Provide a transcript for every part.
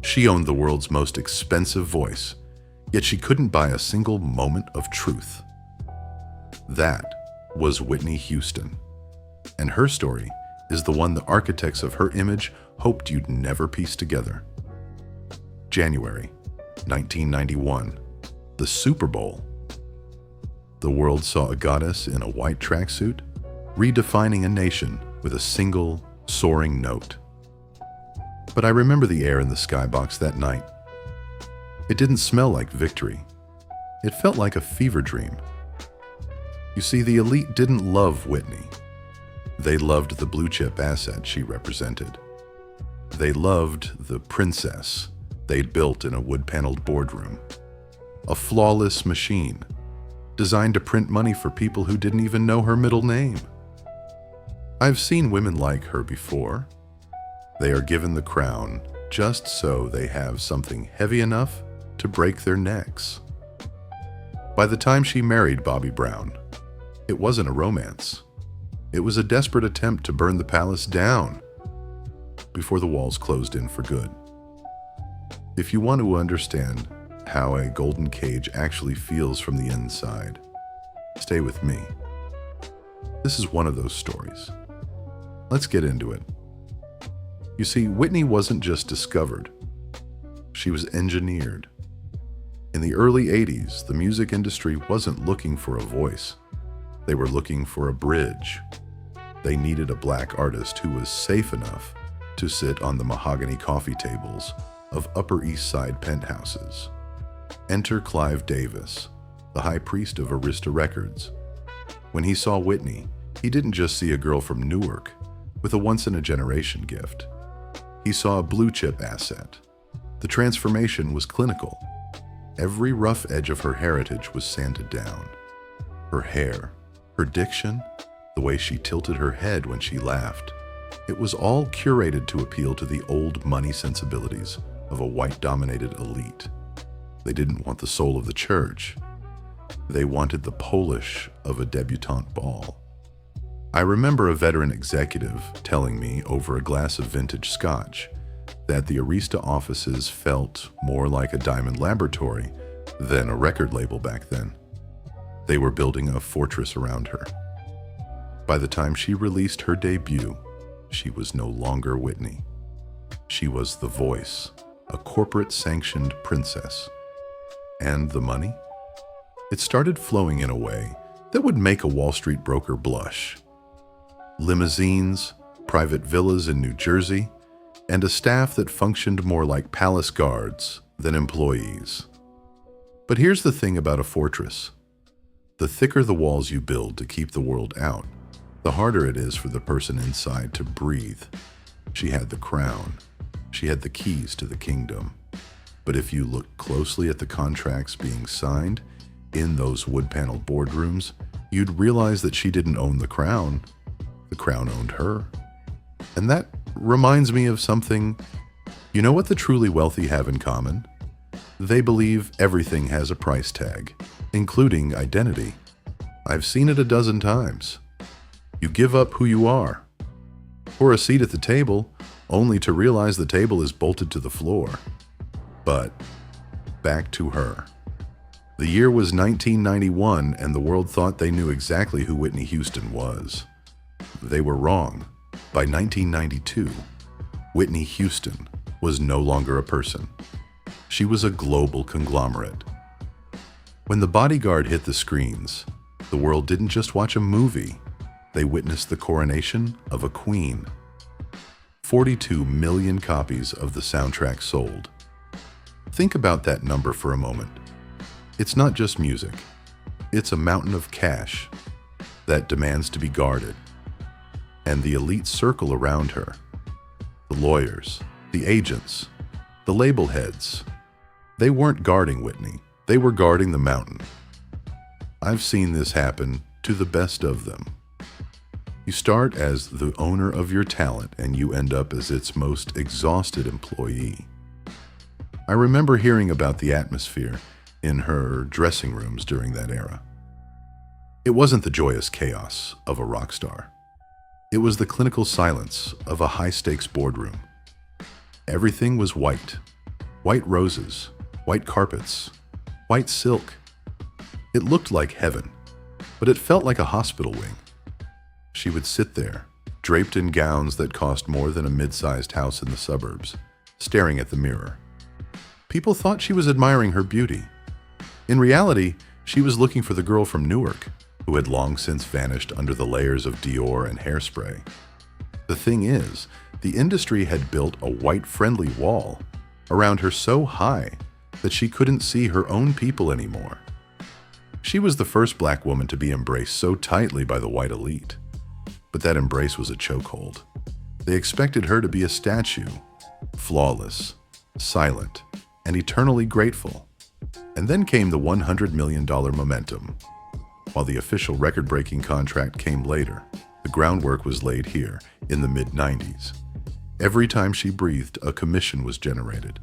She owned the world's most expensive voice, yet she couldn't buy a single moment of truth. That was Whitney Houston, and her story is the one the architects of her image hoped you'd never piece together. January 1991, the Super Bowl. The world saw a goddess in a white tracksuit, redefining a nation with a single, soaring note. But I remember the air in the skybox that night. It didn't smell like victory. It felt like a fever dream. You see, the elite didn't love Whitney. They loved the blue-chip asset she represented. They loved the princess they'd built in a wood-paneled boardroom. A flawless machine, designed to print money for people who didn't even know her middle name. I've seen women like her before. They are given the crown just so they have something heavy enough to break their necks. By the time she married Bobby Brown, it wasn't a romance. It was a desperate attempt to burn the palace down before the walls closed in for good. If you want to understand how a golden cage actually feels from the inside, stay with me. This is one of those stories. Let's get into it. You see, Whitney wasn't just discovered. She was engineered. In the early 80s, the music industry wasn't looking for a voice. They were looking for a bridge. They needed a black artist who was safe enough to sit on the mahogany coffee tables of Upper East Side penthouses. Enter Clive Davis, the high priest of Arista Records. When he saw Whitney, he didn't just see a girl from Newark with a once-in-a-generation gift. He saw a blue-chip asset. The transformation was clinical. Every rough edge of her heritage was sanded down. Her hair, her diction, the way she tilted her head when she laughed. It was all curated to appeal to the old money sensibilities of a white-dominated elite. They didn't want the soul of the church. They wanted the polish of a debutante ball. I remember a veteran executive telling me over a glass of vintage scotch that the Arista offices felt more like a diamond laboratory than a record label back then. They were building a fortress around her. By the time she released her debut, she was no longer Whitney. She was the voice, a corporate-sanctioned princess. And the money? It started flowing in a way that would make a Wall Street broker blush. Limousines, private villas in New Jersey, and a staff that functioned more like palace guards than employees. But here's the thing about a fortress. The thicker the walls you build to keep the world out, the harder it is for the person inside to breathe. She had the crown. She had the keys to the kingdom. But if you look closely at the contracts being signed in those wood-paneled boardrooms, you'd realize that she didn't own the crown. The crown owned her. And that reminds me of something. You know what the truly wealthy have in common? They believe everything has a price tag, including identity. I've seen it a dozen times. You give up who you are, or a seat at the table, only to realize the table is bolted to the floor. But back to her. The year was 1991, and the world thought they knew exactly who Whitney Houston was. They were wrong. By 1992, Whitney Houston was no longer a person. She was a global conglomerate. When The Bodyguard hit the screens, the world didn't just watch a movie. They witnessed the coronation of a queen. 42 million copies of the soundtrack sold. Think about that number for a moment. It's not just music. It's a mountain of cash that demands to be guarded. And the elite circle around her, the lawyers, the agents, the label heads, they weren't guarding Whitney. They were guarding the mountain. I've seen this happen to the best of them. You start as the owner of your talent and you end up as its most exhausted employee. I remember hearing about the atmosphere in her dressing rooms during that era. It wasn't the joyous chaos of a rock star. It was the clinical silence of a high-stakes boardroom. Everything was white, White roses, white carpets, white silk. It looked like heaven, but it felt like a hospital wing. She would sit there, draped in gowns that cost more than a mid-sized house in the suburbs, staring at the mirror. People thought she was admiring her beauty. In reality, she was looking for the girl from Newark, who had long since vanished under the layers of Dior and hairspray. The thing is, the industry had built a white-friendly wall around her so high that she couldn't see her own people anymore. She was the first black woman to be embraced so tightly by the white elite. But that embrace was a chokehold. They expected her to be a statue, flawless, silent, and eternally grateful. And then came the $100 million momentum. While the official record-breaking contract came later, the groundwork was laid here in the mid-90s. Every time she breathed, a commission was generated.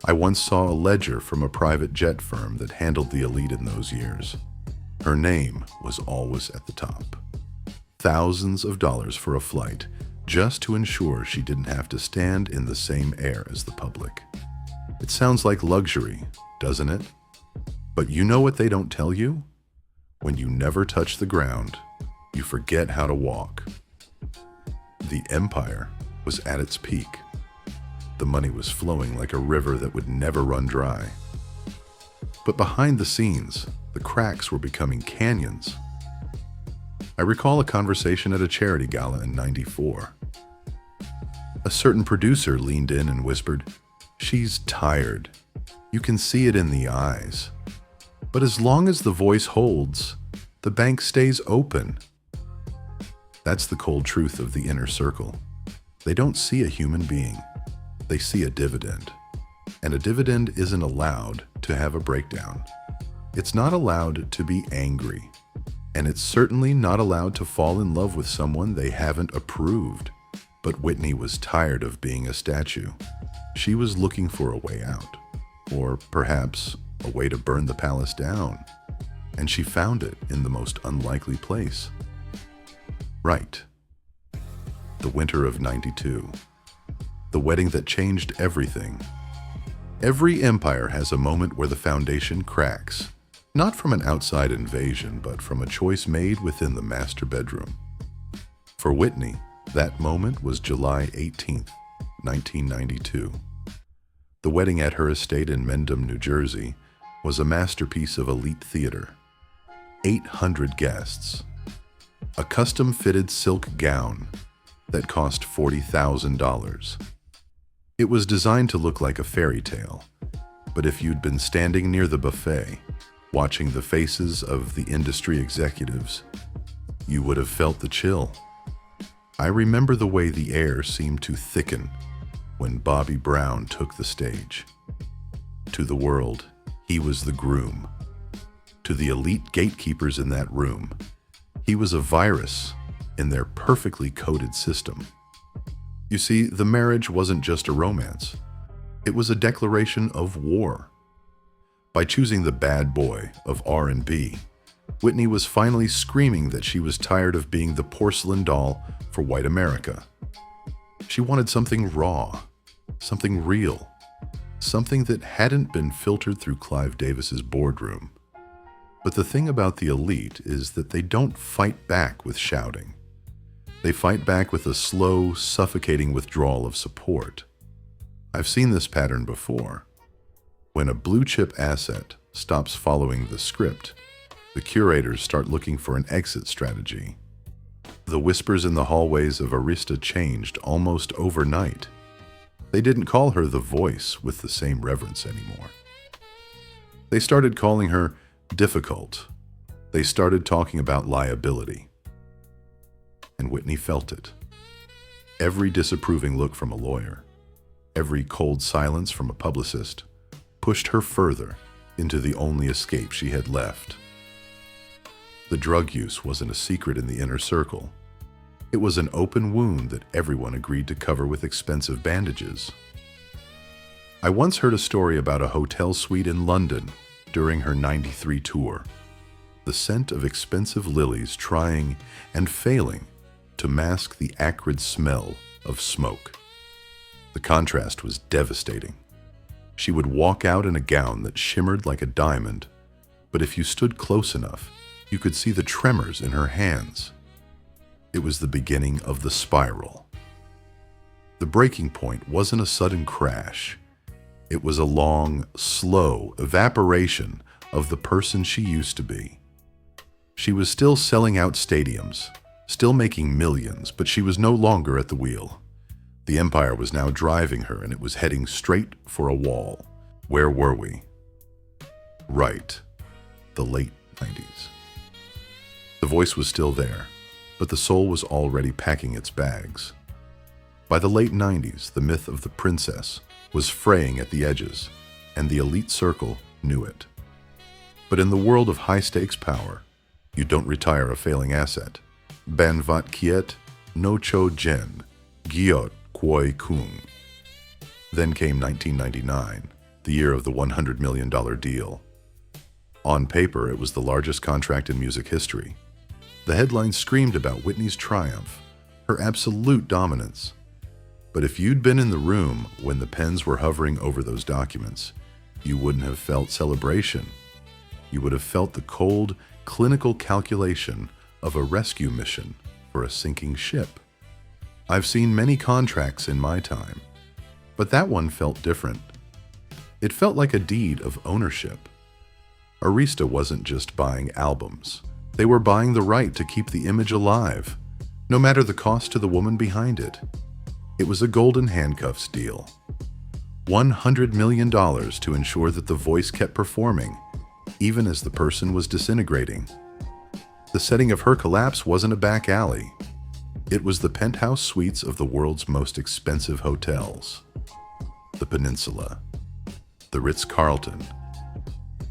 I once saw a ledger from a private jet firm that handled the elite in those years. Her name was always at the top. Thousands of dollars for a flight, just to ensure she didn't have to stand in the same air as the public. It sounds like luxury, doesn't it? But you know what they don't tell you? When you never touch the ground, you forget how to walk. The empire was at its peak. The money was flowing like a river that would never run dry. But behind the scenes, the cracks were becoming canyons. I recall a conversation at a charity gala in '94. A certain producer leaned in and whispered, "She's tired. You can see it in the eyes. But as long as the voice holds, the bank stays open." That's the cold truth of the inner circle. They don't see a human being. They see a dividend. And a dividend isn't allowed to have a breakdown. It's not allowed to be angry. And it's certainly not allowed to fall in love with someone they haven't approved. But Whitney was tired of being a statue. She was looking for a way out. Or perhaps a way to burn the palace down. And she found it in the most unlikely place. Right. The winter of '92. The wedding that changed everything. Every empire has a moment where the foundation cracks. Not from an outside invasion, but from a choice made within the master bedroom. For Whitney, that moment was July 18th, 1992. The wedding at her estate in Mendham, New Jersey, was a masterpiece of elite theater. 800 guests. A custom-fitted silk gown that cost $40,000. It was designed to look like a fairy tale, but if you'd been standing near the buffet, watching the faces of the industry executives, you would have felt the chill. I remember the way the air seemed to thicken when Bobby Brown took the stage. To the world, he was the groom. To the elite gatekeepers in that room, he was a virus in their perfectly coded system. You see, the marriage wasn't just a romance. It was a declaration of war. By choosing the bad boy of R&B, Whitney was finally screaming that she was tired of being the porcelain doll for white America. She wanted something raw, something real, something that hadn't been filtered through Clive Davis's boardroom. But the thing about the elite is that they don't fight back with shouting. They fight back with a slow, suffocating withdrawal of support. I've seen this pattern before. When a blue-chip asset stops following the script, the curators start looking for an exit strategy. The whispers in the hallways of Arista changed almost overnight. They didn't call her the voice with the same reverence anymore. They started calling her difficult. They started talking about liability. And Whitney felt it. Every disapproving look from a lawyer, every cold silence from a publicist, pushed her further into the only escape she had left. The drug use wasn't a secret in the inner circle. It was an open wound that everyone agreed to cover with expensive bandages. I once heard a story about a hotel suite in London during her '93 tour. The scent of expensive lilies trying and failing to mask the acrid smell of smoke. The contrast was devastating. She would walk out in a gown that shimmered like a diamond, but if you stood close enough, you could see the tremors in her hands. It was the beginning of the spiral. The breaking point wasn't a sudden crash. It was a long, slow evaporation of the person she used to be. She was still selling out stadiums, still making millions, but she was no longer at the wheel. The empire was now driving her, and it was heading straight for a wall. Where were we? Right. The late 90s. The voice was still there, but the soul was already packing its bags. By the late 90s, the myth of the princess was fraying at the edges, and the elite circle knew it. But in the world of high-stakes power, you don't retire a failing asset. Ban vat kiet, no cho jen, giot kwoi kung. Then came 1999, the year of the $100 million deal. On paper, it was the largest contract in music history. The headlines screamed about Whitney's triumph, her absolute dominance. But if you'd been in the room when the pens were hovering over those documents, you wouldn't have felt celebration. You would have felt the cold, clinical calculation of a rescue mission for a sinking ship. I've seen many contracts in my time, but that one felt different. It felt like a deed of ownership. Arista wasn't just buying albums. They were buying the right to keep the image alive, no matter the cost to the woman behind it. It was a golden handcuffs deal. $100 million to ensure that the voice kept performing, even as the person was disintegrating. The setting of her collapse wasn't a back alley. It was the penthouse suites of the world's most expensive hotels. The Peninsula. The Ritz-Carlton.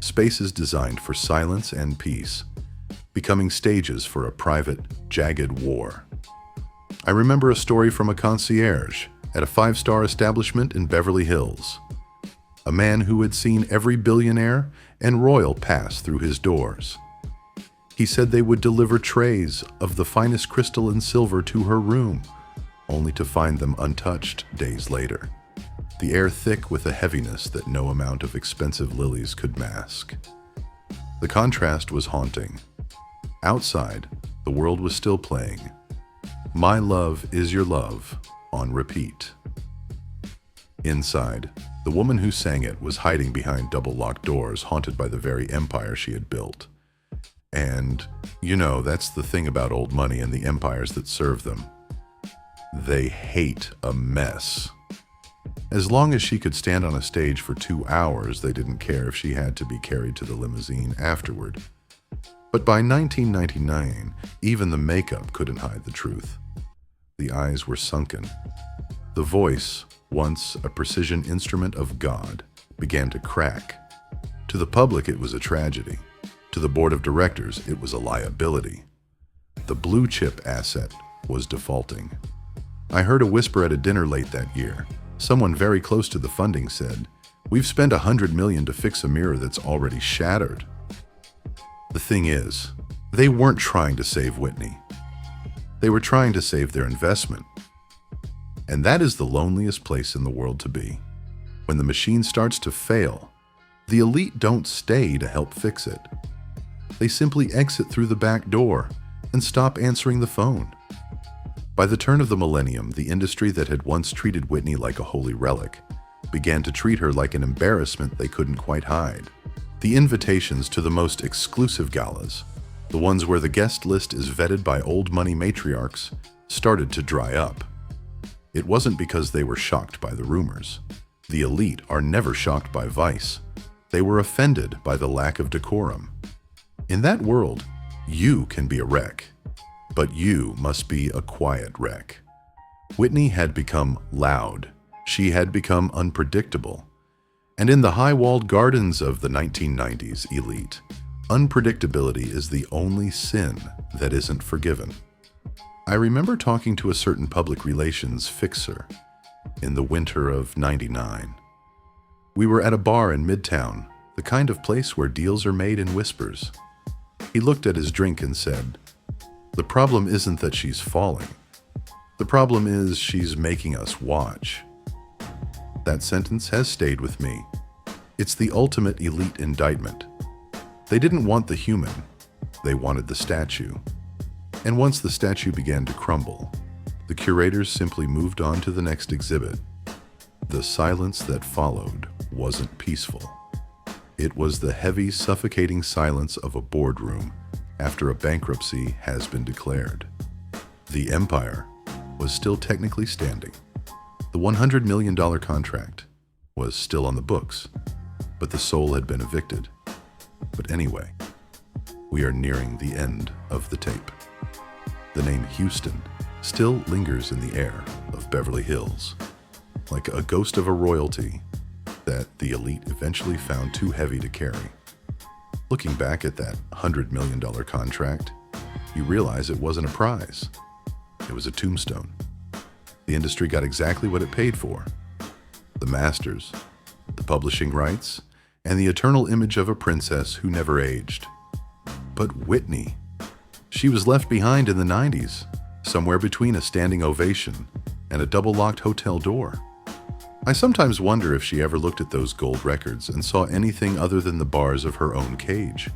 Spaces designed for silence and peace, becoming stages for a private, jagged war. I remember a story from a concierge at a 5-star establishment in Beverly Hills. A man who had seen every billionaire and royal pass through his doors. He said they would deliver trays of the finest crystal and silver to her room, only to find them untouched days later. The air thick with a heaviness that no amount of expensive lilies could mask. The contrast was haunting. Outside, the world was still playing My Love Is Your Love on repeat. Inside, the woman who sang it was hiding behind double-locked doors, haunted by the very empire she had built. And, that's the thing about old money and the empires that serve them. They hate a mess. As long as she could stand on a stage for 2 hours, they didn't care if she had to be carried to the limousine afterward. But by 1999, even the makeup couldn't hide the truth. The eyes were sunken. The voice, once a precision instrument of God, began to crack. To the public, it was a tragedy. To the board of directors, it was a liability. The blue chip asset was defaulting. I heard a whisper at a dinner late that year. Someone very close to the funding said, "We've spent $100 million to fix a mirror that's already shattered." The thing is, they weren't trying to save Whitney. They were trying to save their investment. And that is the loneliest place in the world to be. When the machine starts to fail, the elite don't stay to help fix it. They simply exit through the back door and stop answering the phone. By the turn of the millennium, the industry that had once treated Whitney like a holy relic began to treat her like an embarrassment they couldn't quite hide. The invitations to the most exclusive galas, the ones where the guest list is vetted by old money matriarchs, started to dry up. It wasn't because they were shocked by the rumors. The elite are never shocked by vice. They were offended by the lack of decorum. In that world, you can be a wreck, but you must be a quiet wreck. Whitney had become loud. She had become unpredictable. And in the high-walled gardens of the 1990s elite, unpredictability is the only sin that isn't forgiven. I remember talking to a certain public relations fixer in the winter of '99. We were at a bar in Midtown, the kind of place where deals are made in whispers. He looked at his drink and said, "The problem isn't that she's falling. The problem is she's making us watch." That sentence has stayed with me. It's the ultimate elite indictment. They didn't want the human, they wanted the statue. And once the statue began to crumble, the curators simply moved on to the next exhibit. The silence that followed wasn't peaceful. It was the heavy, suffocating silence of a boardroom after a bankruptcy has been declared. The empire was still technically standing. The $100 million contract was still on the books, but the soul had been evicted. But anyway, we are nearing the end of the tape. The name Houston still lingers in the air of Beverly Hills, like a ghost of a royalty that the elite eventually found too heavy to carry. Looking back at that $100 million contract, you realize it wasn't a prize. It was a tombstone. The industry got exactly what it paid for. The masters, the publishing rights, and the eternal image of a princess who never aged. But Whitney, she was left behind in the 90s, somewhere between a standing ovation and a double-locked hotel door. I sometimes wonder if she ever looked at those gold records and saw anything other than the bars of her own cage.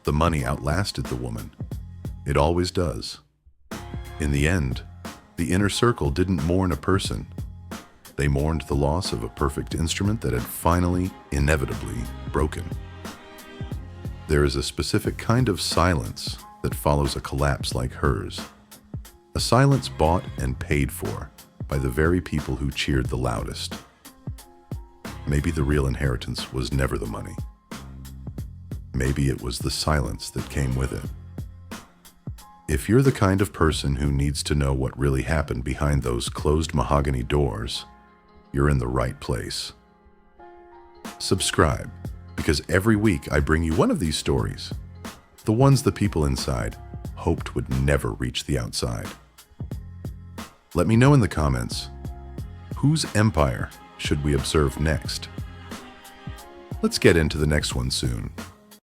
The money outlasted the woman. It always does. In the end, the inner circle didn't mourn a person. They mourned the loss of a perfect instrument that had finally, inevitably, broken. There is a specific kind of silence that follows a collapse like hers. A silence bought and paid for by the very people who cheered the loudest. Maybe the real inheritance was never the money. Maybe it was the silence that came with it. If you're the kind of person who needs to know what really happened behind those closed mahogany doors, you're in the right place. Subscribe, because every week I bring you one of these stories, the ones the people inside hoped would never reach the outside. Let me know in the comments, whose empire should we observe next? Let's get into the next one soon.